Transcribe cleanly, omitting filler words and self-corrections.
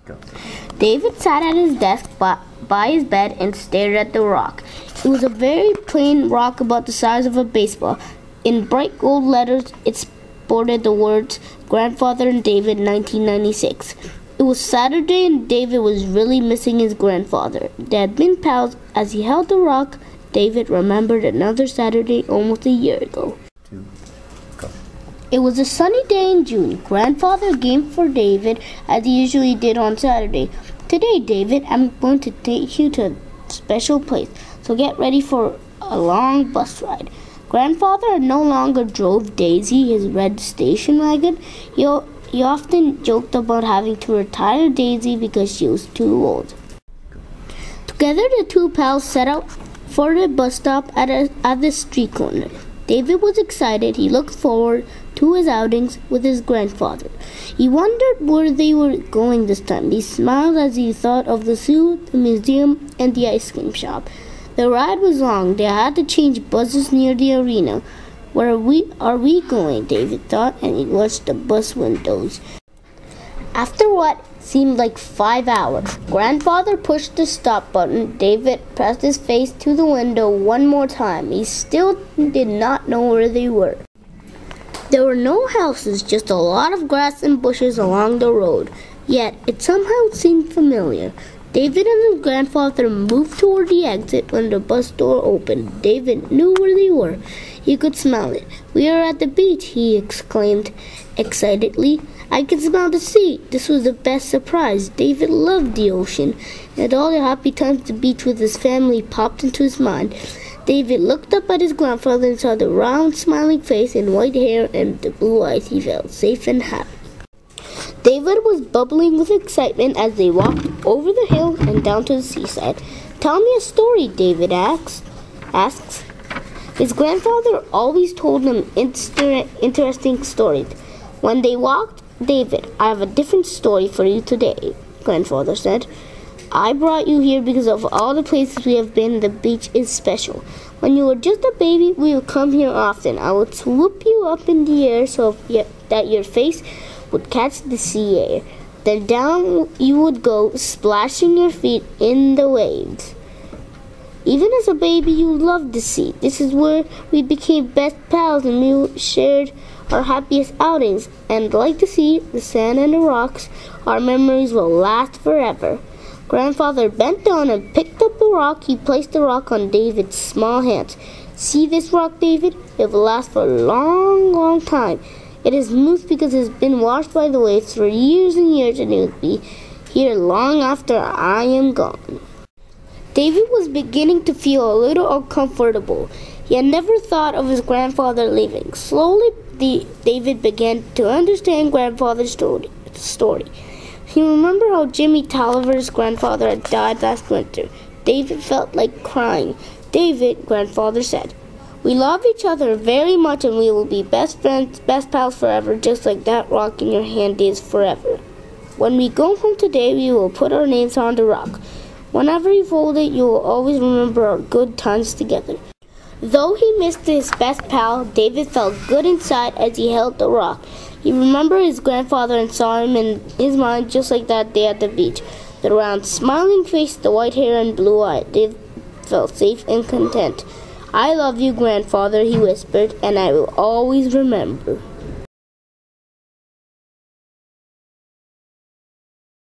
Go. David sat at his desk by his bed and stared at the rock. It was a very plain rock about the size of a baseball. In bright gold letters, it sported the words, Grandfather and David, 1996. It was Saturday and David was really missing his grandfather. They had been pals. As he held the rock, David remembered another Saturday almost a year ago. 2, go. It was a sunny day in June. Grandfather came for David as he usually did on Saturday. Today, David, I'm going to take you to a special place, so get ready for a long bus ride. Grandfather no longer drove Daisy, his red station wagon. He often joked about having to retire Daisy because she was too old. Together, the two pals set out for the bus stop at the street corner. David was excited. He looked forward to his outings with his grandfather. He wondered where they were going this time. He smiled as he thought of the zoo, the museum, and the ice cream shop. The ride was long. They had to change buses near the arena. Where are we going? David thought, and he watched the bus windows. After what seemed like 5 hours, Grandfather pushed the stop button. David pressed his face to the window one more time. He still did not know where they were. There were no houses, just a lot of grass and bushes along the road. Yet it somehow seemed familiar. David and his grandfather moved toward the exit when the bus door opened. David knew where they were. He could smell it. We are at the beach, he exclaimed excitedly. I could smell the sea. This was the best surprise. David loved the ocean, and all the happy times at the beach with his family popped into his mind. David looked up at his grandfather and saw the round, smiling face and white hair and the blue eyes. He felt safe and happy. David was bubbling with excitement as they walked over the hill and down to the seaside. Tell me a story, David asks. His grandfather always told him interesting stories. When they walked, David, I have a different story for you today, Grandfather said. I brought you here because of all the places we have been. The beach is special. When you were just a baby, we would come here often. I would swoop you up in the air so that your face would catch the sea air. Then down you would go, splashing your feet in the waves. Even as a baby, you loved the sea. This is where we became best pals and we shared our happiest outings. And like the sea, the sand, and the rocks, our memories will last forever. Grandfather bent down and picked up the rock. He placed the rock on David's small hands. See this rock, David? It will last for a long, long time. It is smooth because it has been washed by the waves for years and years, and it will be here long after I am gone. David was beginning to feel a little uncomfortable. He had never thought of his grandfather leaving. Slowly, David began to understand grandfather's story. He remembered how Jimmy Tolliver's grandfather had died last winter. David felt like crying. David, grandfather said, we love each other very much and we will be best friends, best pals forever, just like that rock in your hand is forever. When we go home today, we will put our names on the rock. Whenever you fold it, you will always remember our good times together. Though he missed his best pal, David felt good inside as he held the rock. He remembered his grandfather and saw him in his mind just like that day at the beach. The round, smiling face, the white hair and blue eyes. David felt safe and content. I love you, grandfather, he whispered, and I will always remember.